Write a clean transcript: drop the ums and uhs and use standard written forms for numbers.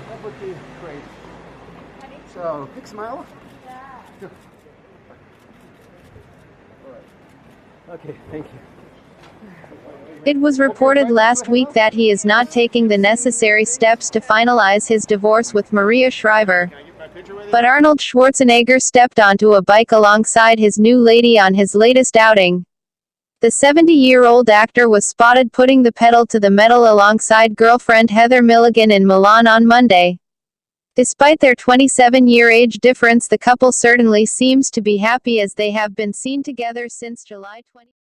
That would be great. So, big smile. Yeah. Okay, thank you. It was reported last week that he is not taking the necessary steps to finalize his divorce with Maria Shriver. But Arnold Schwarzenegger stepped onto a bike alongside his new lady on his latest outing. The 70-year-old actor was spotted putting the pedal to the metal alongside girlfriend Heather Milligan in Milan on Monday. Despite their 27-year age difference, the couple certainly seems to be happy as they have been seen together since July 20.